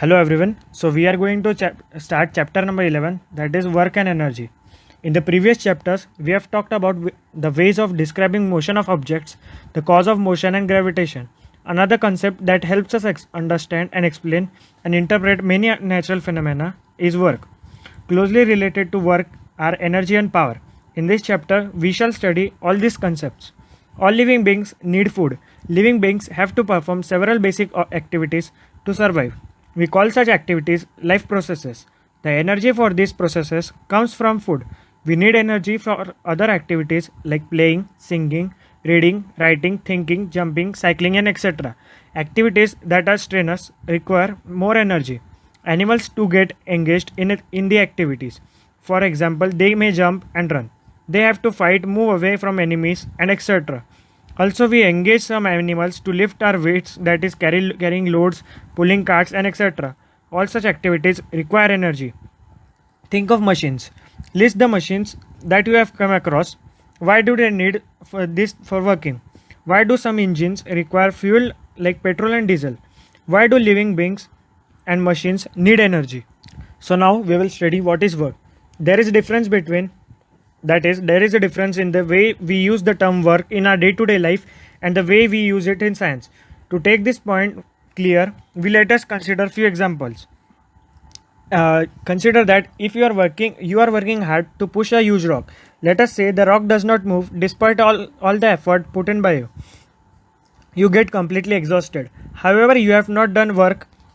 Hello everyone. So we are going to start chapter number 11, that is work and energy. In the previous chapters, we have talked about the ways of describing motion of objects, the cause of motion and gravitation. Another concept that helps us understand and explain and interpret many natural phenomena is work. Closely related to work are energy and power. In this chapter, we shall study all these concepts. All living beings need food. Living beings have to perform several basic activities to survive. We call such activities life processes. The energy for these processes comes from food. We need energy for other activities like playing, singing, reading, writing, thinking, jumping, cycling, and etc. Activities that are strenuous require more energy. Animals to get engaged in the activities. For example, they may jump and run. They have to fight, move away from enemies, and etc. Also, we engage some animals to lift our weights, that is, carrying loads, pulling carts, and etc. All such activities require energy. Think of machines. List the machines that you have come across. Why do they need for working? Why do some engines require fuel like petrol and diesel? Why do living beings and machines need energy? So now we will study what is work. There is a difference in the way we use the term work in our day-to-day life and the way we use it in science. To take this point clear, let us consider few examples. Consider that if you are working hard to push a huge rock. Let us say the rock does not move despite all the effort put in by you. You get completely exhausted. However, you have not done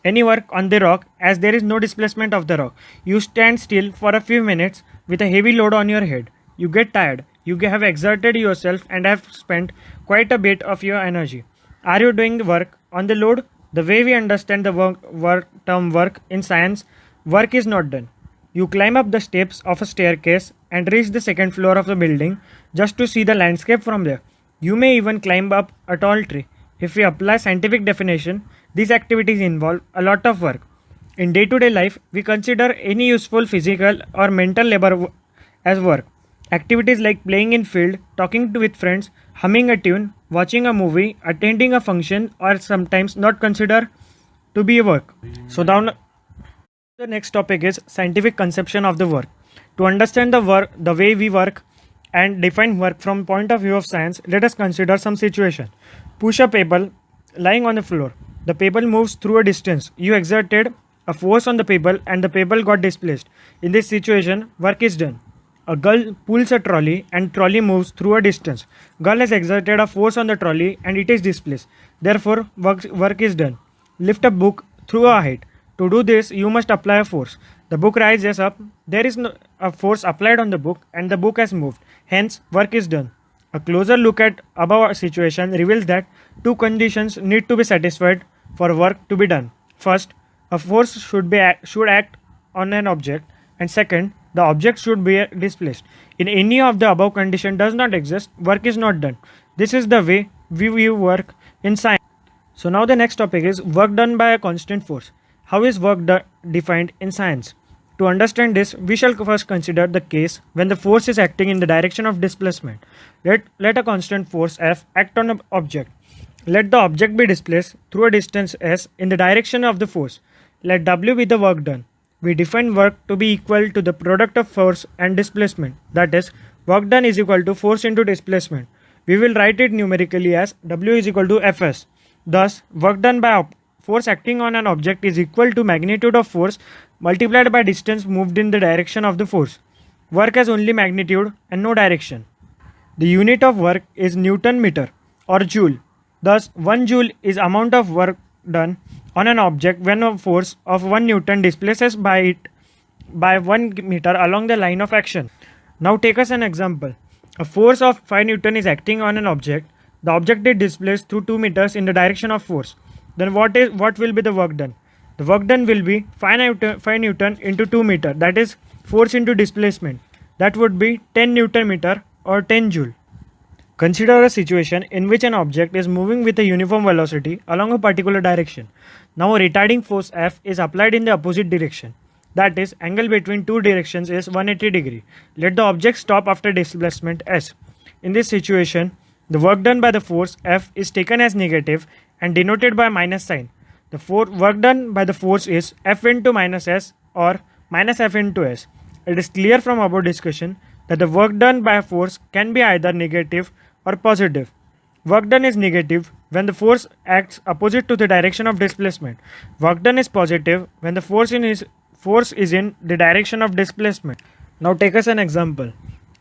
any work on the rock, as there is no displacement of the rock. You stand still for a few minutes with a heavy load on your head. You get tired. You have exerted yourself and have spent quite a bit of your energy. Are you doing the work on the load? The way we understand the term work in science, work is not done. You climb up the steps of a staircase and reach the second floor of the building just to see the landscape from there. You may even climb up a tall tree. If we apply scientific definition, these activities involve a lot of work. In day-to-day life, we consider any useful physical or mental labor as work. Activities like playing in field, talking with friends, humming a tune, watching a movie, attending a function are sometimes not considered to be work. So now the next topic is scientific conception of the work. To understand the way we work and define work from point of view of science, let us consider some situation. Push a pebble lying on the floor. The pebble moves through a distance. You exerted a force on the pebble and the pebble got displaced. In this situation, work is done. A girl pulls a trolley and trolley moves through a distance. Girl has exerted a force on the trolley and it is displaced. Therefore, work is done. Lift a book through a height. To do this, you must apply a force. The book rises up. There is a force applied on the book and the book has moved. Hence, work is done. A closer look at above situation reveals that two conditions need to be satisfied for work to be done. First, a force should act on an object, and second, the object should be displaced. In any of the above condition does not exist, work is not done. This is the way we view work in science. So now the next topic is work done by a constant force. How is work defined in science? To understand this, we shall first consider the case when the force is acting in the direction of displacement. Let a constant force F act on an object. Let the object be displaced through a distance S in the direction of the force. Let W be the work done. We define work to be equal to the product of force and displacement. That is, work done is equal to force into displacement. We will write it numerically as W is equal to Fs. Thus, work done by force acting on an object is equal to magnitude of force multiplied by distance moved in the direction of the force. Work has only magnitude and no direction. The unit of work is Newton meter or joule. Thus, 1 joule is amount of work done on an object when a force of 1 Newton displaces by 1 meter along the line of action. Now take us an example. A force of 5 Newton is acting on an object. The object is displaced through 2 meters in the direction of force. Then what will be the work done? The work done will be 5 Newton into 2 meter, that is force into displacement. That would be 10 Newton meter or 10 joule. Consider a situation in which an object is moving with a uniform velocity along a particular direction. Now a retarding force F is applied in the opposite direction. That is, angle between two directions is 180 degree. Let the object stop after displacement S. In this situation, the work done by the force F is taken as negative and denoted by minus sign. The work done by the force is F into minus S or minus F into S. It is clear from above discussion that the work done by a force can be either negative or positive. Work done is negative when the force acts opposite to the direction of displacement. Work done is positive when the force is in the direction of displacement. Now take us an example.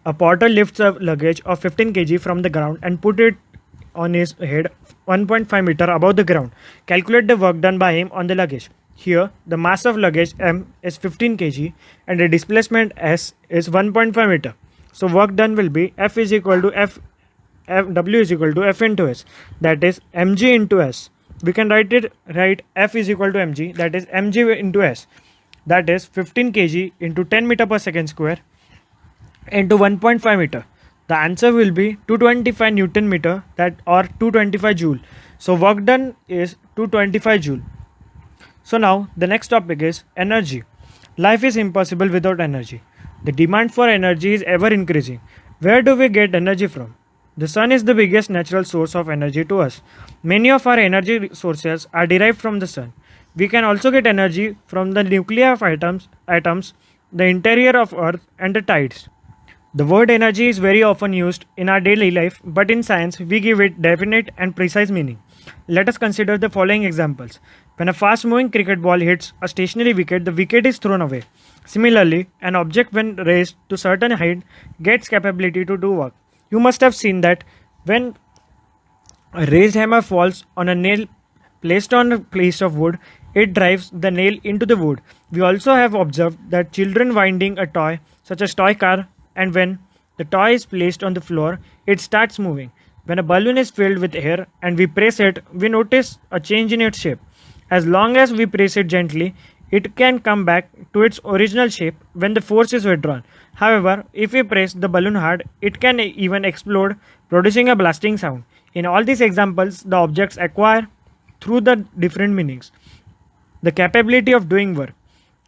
A porter lifts a luggage of 15 kg from the ground and put it on his head 1.5 meter above the ground. Calculate the work done by him on the luggage. Here, the mass of luggage M is 15 kg and the displacement S is 1.5 meter. So work done will be F is equal to W is equal to F into S, that is mg into S. We can write F is equal to mg, that is mg into S, that is 15 kg into 10 meter per second square into 1.5 meter. The answer will be 225 Newton meter, that or 225 joule. So work done is 225 joule. So now the next topic is energy. Life is impossible without energy. The demand for energy is ever increasing. Where do we get energy from? The sun is the biggest natural source of energy to us. Many of our energy sources are derived from the sun. We can also get energy from the nuclei of atoms, the interior of Earth, and the tides. The word energy is very often used in our daily life, but in science we give it definite and precise meaning. Let us consider the following examples. When a fast-moving cricket ball hits a stationary wicket, the wicket is thrown away. Similarly, an object when raised to certain height gets capability to do work. You must have seen that when a raised hammer falls on a nail placed on a piece of wood, it drives the nail into the wood. We also have observed that children winding a toy, such as toy car, and when the toy is placed on the floor, it starts moving. When a balloon is filled with air and we press it, we notice a change in its shape. As long as we press it gently, it can come back to its original shape when the force is withdrawn. However, if we press the balloon hard, it can even explode, producing a blasting sound. In all these examples, the objects acquire through the different meanings. The capability of doing work.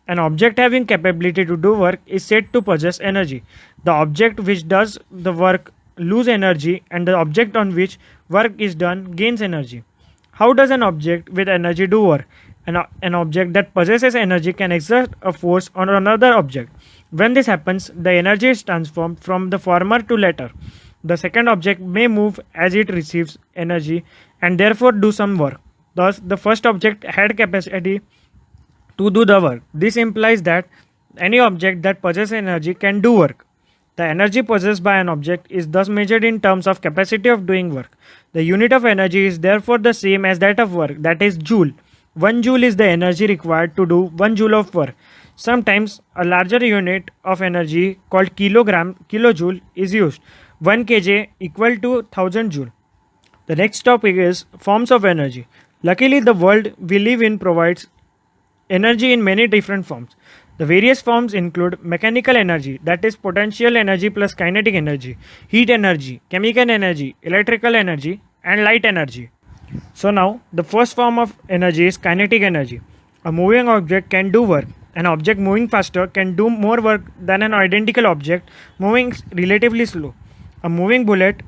An object having capability to do work is said to possess energy. The object which does the work loses energy, and the object on which work is done gains energy. How does an object with energy do work? An object that possesses energy can exert a force on another object. When this happens, the energy is transformed from the former to latter. The second object may move as it receives energy and therefore do some work. Thus, the first object had capacity to do the work. This implies that any object that possesses energy can do work. The energy possessed by an object is thus measured in terms of capacity of doing work. The unit of energy is therefore the same as that of work, that is joule. 1 joule is the energy required to do 1 joule of work. Sometimes a larger unit of energy called kilojoule is used. 1 kg equal to 1000 joule. The next topic is forms of energy. Luckily, the world we live in provides energy in many different forms. The various forms include mechanical energy, that is potential energy plus kinetic energy, heat energy, chemical energy, electrical energy, and light energy. So now, the first form of energy is kinetic energy. A moving object can do work. An object moving faster can do more work than an identical object moving relatively slow. A moving bullet,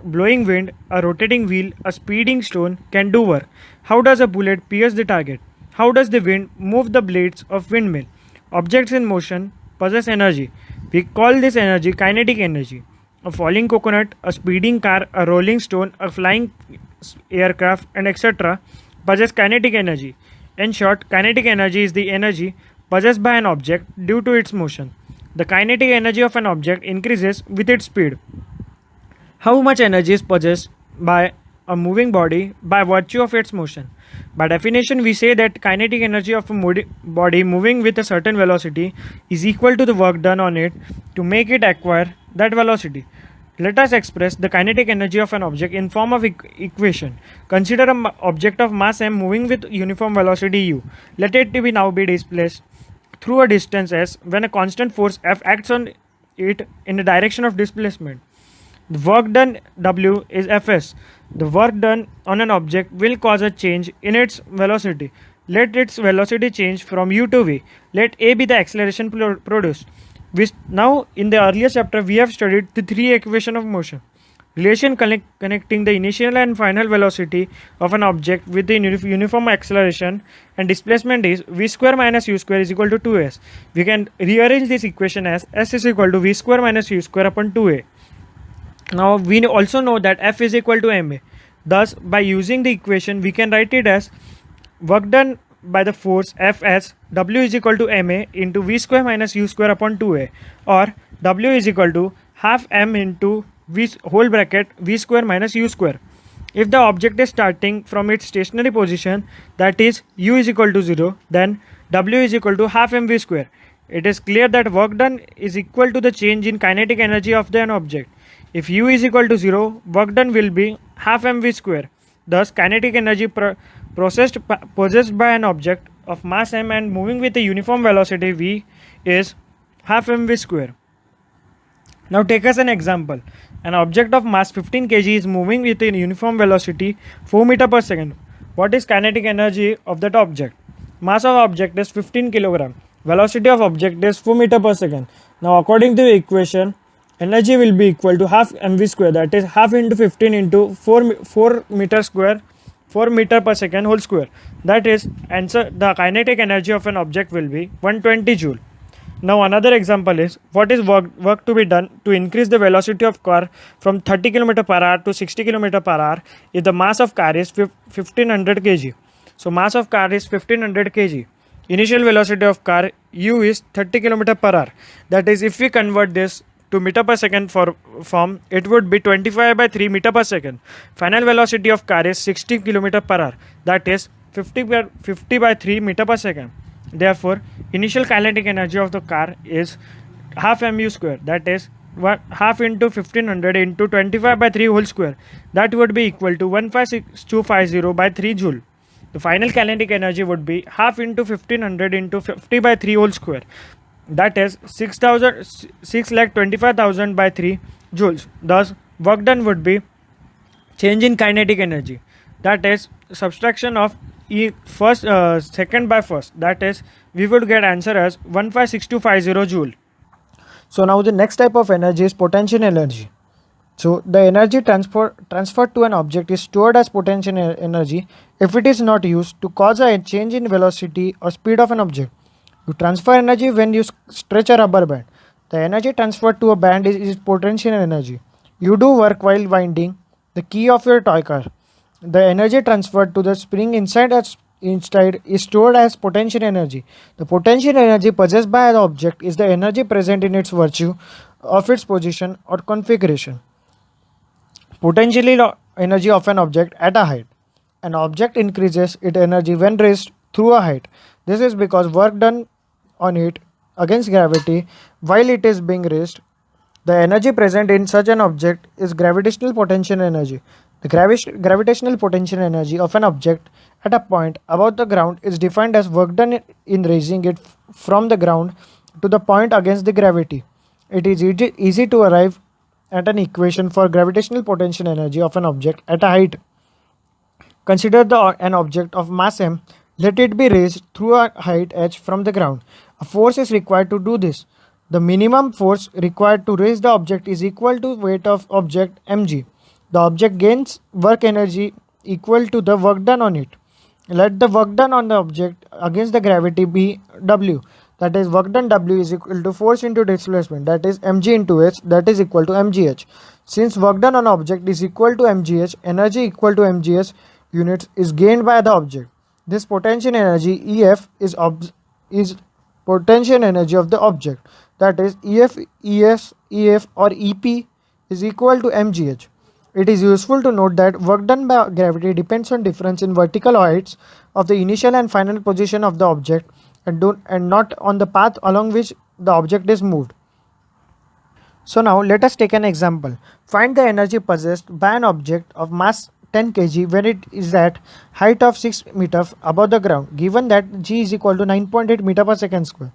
blowing wind, a rotating wheel, a speeding stone can do work. How does a bullet pierce the target? How does the wind move the blades of windmill? Objects in motion possess energy. We call this energy kinetic energy. A falling coconut, a speeding car, a rolling stone, a flying aircraft, and etc. possess kinetic energy. In short, kinetic energy is the energy possessed by an object due to its motion. The kinetic energy of an object increases with its speed. How much energy is possessed by a moving body by virtue of its motion? By definition, we say that kinetic energy of a body moving with a certain velocity is equal to the work done on it to make it acquire that velocity. Let us express the kinetic energy of an object in form of equation. Consider an object of mass m moving with uniform velocity u. Let it now be displaced through a distance s when a constant force F acts on it in the direction of displacement. The work done W is Fs. The work done on an object will cause a change in its velocity. Let its velocity change from u to v. Let a be the acceleration produced. Now, in the earlier chapter, we have studied the three equations of motion. Relation connecting the initial and final velocity of an object with the uniform acceleration and displacement is v square minus u square is equal to 2s. We can rearrange this equation as s is equal to v square minus u square upon 2a. Now we also know that F is equal to ma. Thus, by using the equation, we can write it as work done by the force F as W is equal to ma into v square minus u square upon 2a, or W is equal to half m into v whole bracket v square minus u square. If the object is starting from its stationary position, that is u is equal to 0, then W is equal to half mv square. It is clear that work done is equal to the change in kinetic energy of an object. If u is equal to 0, work done will be half mv square. Thus, kinetic energy possessed by an object of mass m and moving with a uniform velocity v is half mv square. Now take as an example. An object of mass 15 kg is moving with a uniform velocity 4 meter per second. What is kinetic energy of that object? Mass of object is 15 kg. Velocity of object is 4 meter per second. Now according to the equation, energy will be equal to half mv square, that is half into 15 into 4 meter square 4 meter per second whole square. That is answer. The kinetic energy of an object will be 120 joule. Now another example is what is work to be done to increase the velocity of car from 30 km per hour to 60 km per hour if the mass of car is 1500 kg. So mass of car is 1500 kg. Initial velocity of car u is 30 km per hour. That is, if we convert this to meter per second form, it would be 25 by 3 meter per second. Final velocity of car is 60 km per hour. That is 50 by 3 meter per second. Therefore, initial kinetic energy of the car is half mu square, that is half into 1500 into 25 by 3 whole square. That would be equal to 156,250 by 3 joule. The final kinetic energy would be half into 1500 into 50 by 3 whole square. That is 6,25,000 by 3 joules. Thus, work done would be change in kinetic energy. That is subtraction of second by first, that is we would get answer as 156250 joule. So now the next type of energy is potential energy. So the energy transferred to an object is stored as potential energy if it is not used to cause a change in velocity or speed of an object. You transfer energy when you stretch a rubber band. The energy transferred to a band is potential energy. You do work while winding the key of your toy car. The energy transferred to the spring inside is stored as potential energy. The potential energy possessed by the object is the energy present in its virtue of its position or configuration. Potential energy of an object at a height. An object increases its energy when raised through a height. This is because work done on it against gravity while it is being raised. The energy present in such an object is gravitational potential energy. The gravitational potential energy of an object at a point above the ground is defined as work done in raising it from the ground to the point against the gravity. It is easy to arrive at an equation for gravitational potential energy of an object at a height. Consider an object of mass m. Let it be raised through a height h from the ground. A force is required to do this. The minimum force required to raise the object is equal to weight of object mg. The object gains work energy equal to the work done on it. Let the work done on the object against the gravity be W. That is, work done W is equal to force into displacement, that is mg into h, that is equal to mgh. Since work done on object is equal to mgh, energy equal to mgh units is gained by the object. This potential energy EF is potential energy of the object. That is EF, ES, EF or EP is equal to mgh. It is useful to note that work done by gravity depends on difference in vertical heights of the initial and final position of the object and not on the path along which the object is moved. So now let us take an example. Find the energy possessed by an object of mass 10 kg when it is at height of 6 meters above the ground, given that g is equal to 9.8 meter per second square.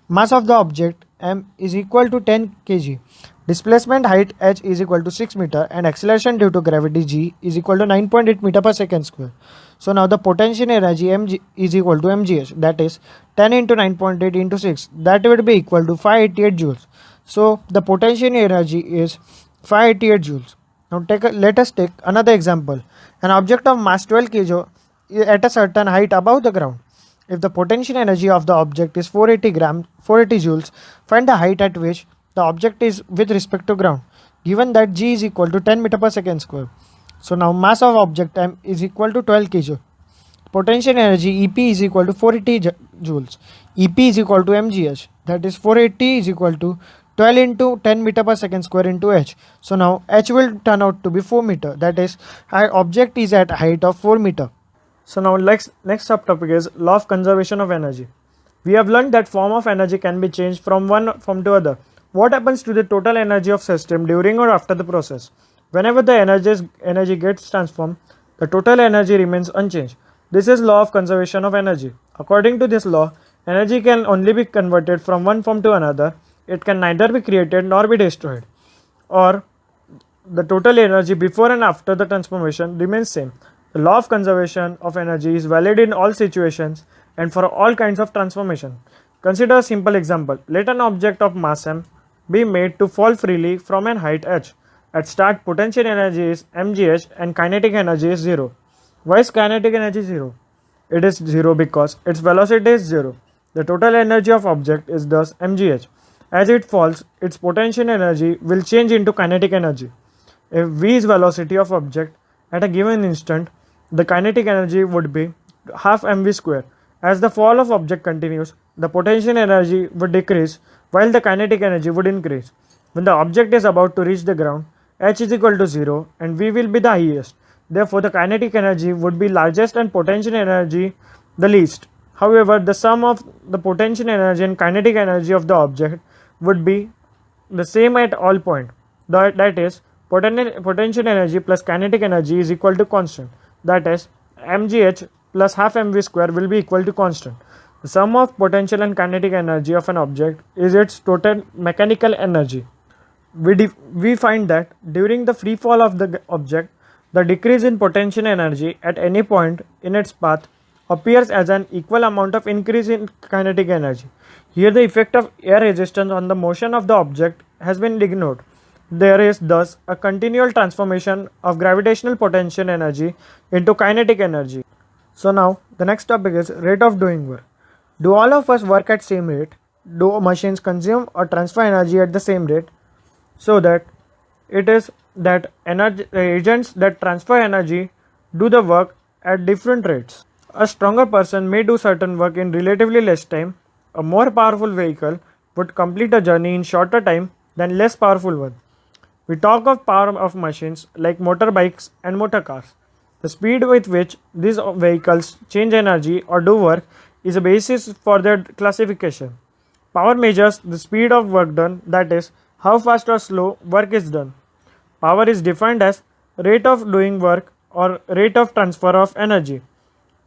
Mass of the object m is equal to 10 kg. Displacement height h is equal to 6 meter and acceleration due to gravity g is equal to 9.8 meter per second square. So now the potential energy mg is equal to mgh, that is 10 into 9.8 into 6, that would be equal to 588 joules. So the potential energy is 588 joules. Now let us take another example. An object of mass 12 kg at a certain height above the ground. If the potential energy of the object is 480 joules, find the height at which the object is with respect to ground. Given that g is equal to 10 meter per second square. So now mass of object m is equal to 12 kg. Potential energy EP is equal to 480 joules. EP is equal to mgh. That is 480 is equal to 12 into 10 meter per second square into h. So now h will turn out to be 4 meter. That is, our object is at height of 4 meter. So now next subtopic is law of conservation of energy. We have learned that form of energy can be changed from one form to other. What happens to the total energy of system during or after the process? Whenever the energy gets transformed, the total energy remains unchanged. This is law of conservation of energy. According to this law, energy can only be converted from one form to another. It can neither be created nor be destroyed. Or the total energy before and after the transformation remains same. The law of conservation of energy is valid in all situations and for all kinds of transformation. Consider a simple example. Let an object of mass m be made to fall freely from an height h. At start, potential energy is mgh and kinetic energy is 0. Why is kinetic energy 0? It is 0 because its velocity is 0. The total energy of object is thus mgh. As it falls, its potential energy will change into kinetic energy. If v is velocity of object at a given instant, the kinetic energy would be half mv square. As the fall of object continues, the potential energy would decrease while the kinetic energy would increase. When the object is about to reach the ground, h is equal to 0 and v will be the highest. Therefore, the kinetic energy would be largest and potential energy the least. However, the sum of the potential energy and kinetic energy of the object would be the same at all points. That is, potential energy plus kinetic energy is equal to constant. That is, mgh plus half mv square will be equal to constant. The sum of potential and kinetic energy of an object is its total mechanical energy. We find that during the free fall of the object, the decrease in potential energy at any point in its path appears as an equal amount of increase in kinetic energy. Here the effect of air resistance on the motion of the object has been ignored. There is thus a continual transformation of gravitational potential energy into kinetic energy. So now the next topic is rate of doing work. Do all of us work at same rate? Do machines consume or transfer energy at the same rate? So that it is that agents that transfer energy do the work at different rates. A stronger person may do certain work in relatively less time. A more powerful vehicle would complete a journey in shorter time than less powerful one. We talk of power of machines like motorbikes and motor cars. The speed with which these vehicles change energy or do work is a basis for their classification. Power measures the speed of work done, that is, how fast or slow work is done. Power is defined as rate of doing work or rate of transfer of energy.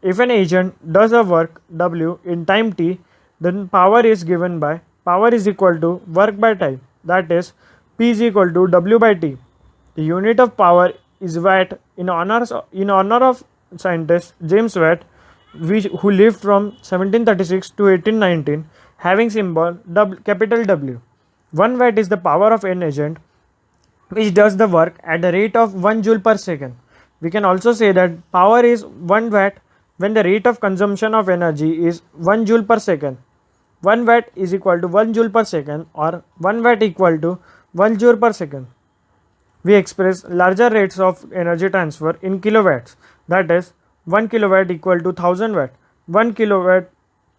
If an agent does a work W in time t, then power is given by power is equal to work by time, that is, P is equal to W by T. The unit of power is watt in honor of scientist James Watt, who lived from 1736 to 1819, having symbol capital W. 1 watt is the power of an agent which does the work at the rate of 1 joule per second. We can also say that power is 1 watt when the rate of consumption of energy is 1 joule per second. 1 watt is equal to 1 joule per second or 1 watt equal to 1 joule per second. We express larger rates of energy transfer in kilowatts, that is 1 kilowatt equal to 1000 watt. 1 kilowatt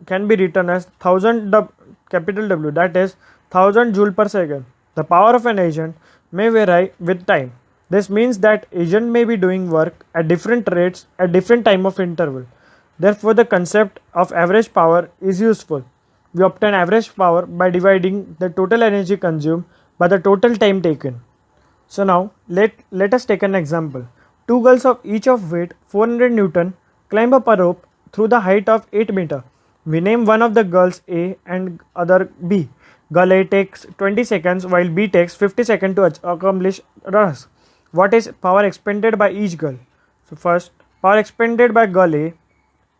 can be written as 1000 capital W, that is 1000 joule per second. The power of an agent may vary with time. This means that agent may be doing work at different rates at different time of interval. Therefore, the concept of average power is useful. We obtain average power by dividing the total energy consumed by the total time taken. So now let us take an example. Two girls of each of weight 400 Newton climb up a rope through the height of 8 meter. We name one of the girls A and other B. Girl A takes 20 seconds while B takes 50 seconds to accomplish the task. What is power expended by each girl? So first, power expended by girl A,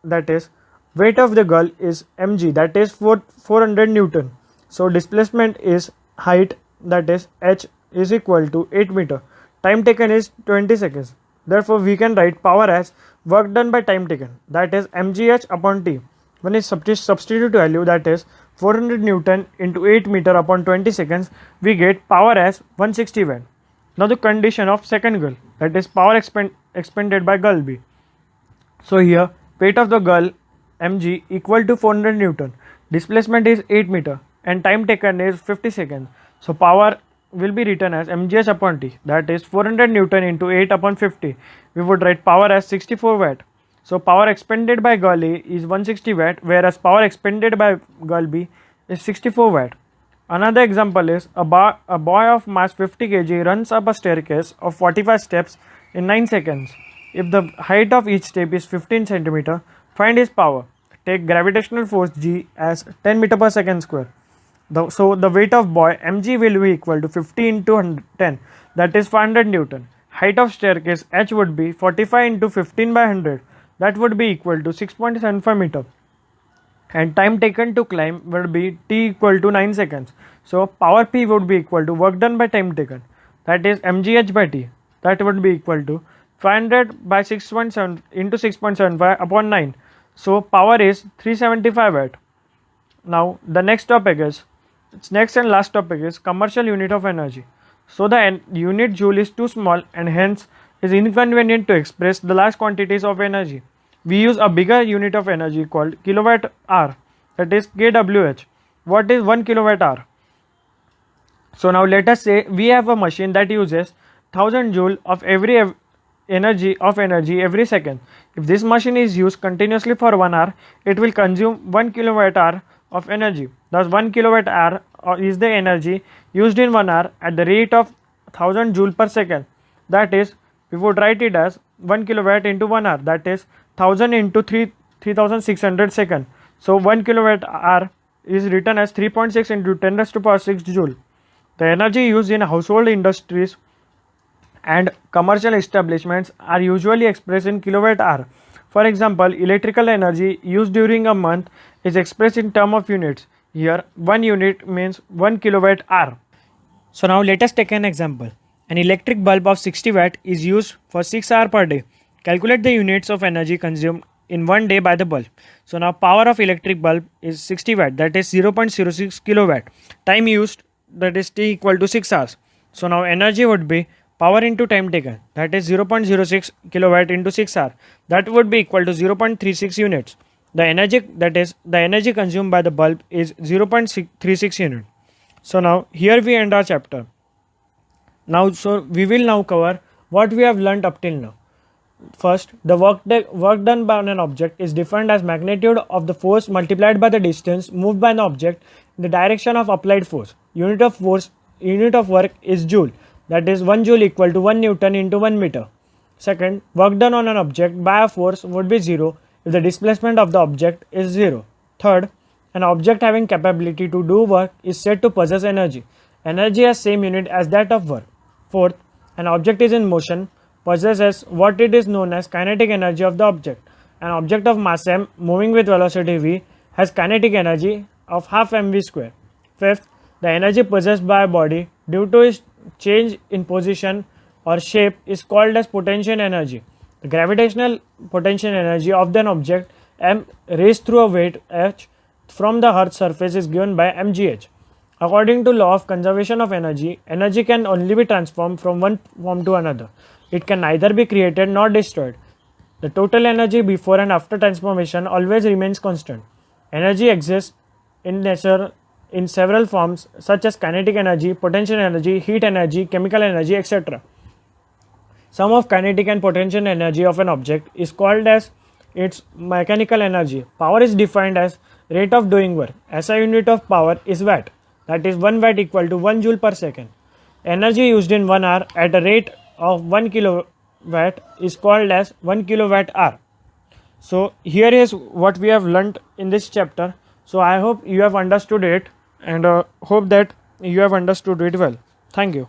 that is weight of the girl, is mg, that is 400 Newton. So displacement is height, that is h, is equal to 8 meter. Time taken is 20 seconds. Therefore, we can write power as work done by time taken, that is mgh upon t. When we substitute value, that is 400 Newton into 8 meter upon 20 seconds, we get power as 160 watt. Now the condition of second gull, that is power expended by gull B. So here weight of the gull mg equal to 400 Newton, displacement is 8 meter and time taken is 50 seconds. So power will be written as mgh upon t, that is 400 Newton into 8 upon 50. We would write power as 64 watt. So power expended by gull A is 160 watt, whereas power expended by gull B is 64 watt. Another example is a boy of mass 50 kg runs up a staircase of 45 steps in 9 seconds. If the height of each step is 15 cm, find his power. Take gravitational force G as 10 meter per second square. So the weight of boy mg will be equal to 50 into 10, that is 500 Newton. Height of staircase h would be 45 into 15 by 100, that would be equal to 6.75 meter. And time taken to climb would be t equal to 9 seconds. So power P would be equal to work done by time taken, that is mgh by t, that would be equal to 500 by 6.7 into 6.75 upon 9. So power is 375 watt. Now the next and last topic is commercial unit of energy. So the unit joule is too small and hence is inconvenient to express the large quantities of energy. We use a bigger unit of energy called kilowatt hour, that is kWh. What is 1 kilowatt hour? So now let us say we have a machine that uses 1000 joule of energy every second. If this machine is used continuously for 1 hour, it will consume 1 kilowatt hour of energy. Thus 1 kilowatt hour is the energy used in 1 hour at the rate of 1000 joule per second. That is, we would write it as 1 kilowatt into 1 hour, that is 1000 into 3600 second. So 1 kilowatt hour is written as 3.6 into 10 raised to power 6 joule. The energy used in household industries and commercial establishments are usually expressed in kilowatt hour. For example, electrical energy used during a month is expressed in terms of units. Here 1 unit means 1 kilowatt hour. So now let us take an example. An electric bulb of 60 watt is used for 6 hours per day. Calculate the units of energy consumed in 1 day by the bulb. So now power of electric bulb is 60 watt, that is 0.06 kilowatt. Time used, that is t equal to 6 hours. So now energy would be power into time taken, that is 0.06 kilowatt into 6 hours, that would be equal to 0.36 units. The energy consumed by the bulb is 0.36 unit. So now here we end our chapter. So we will now cover what we have learnt up till now. First, the work done by an object is defined as magnitude of the force multiplied by the distance moved by an object in the direction of applied force. Unit of work is joule, that is 1 joule equal to 1 Newton into 1 meter. Second, work done on an object by a force would be 0 if the displacement of the object is 0. Third, an object having capability to do work is said to possess energy. Energy has same unit as that of work. Fourth, an object is in motion possesses what it is known as kinetic energy of the object. An object of mass m moving with velocity v has kinetic energy of half mv square. Fifth, the energy possessed by a body due to its change in position or shape is called as potential energy. The gravitational potential energy of an object m raised through a weight h from the Earth's surface is given by mgh. According to law of conservation of energy, energy can only be transformed from one form to another. It can neither be created nor destroyed. The total energy before and after transformation always remains constant. Energy exists in nature in several forms such as kinetic energy, potential energy, heat energy, chemical energy, etc. Sum of kinetic and potential energy of an object is called as its mechanical energy. Power is defined as rate of doing work. SI unit of power is watt, that is 1 watt equal to 1 joule per second. Energy used in 1 hour at a rate of 1 kilowatt is called as 1 kilowatt hour. So here is what we have learnt in this chapter. So I hope you have understood it and hope that you have understood it well. Thank you.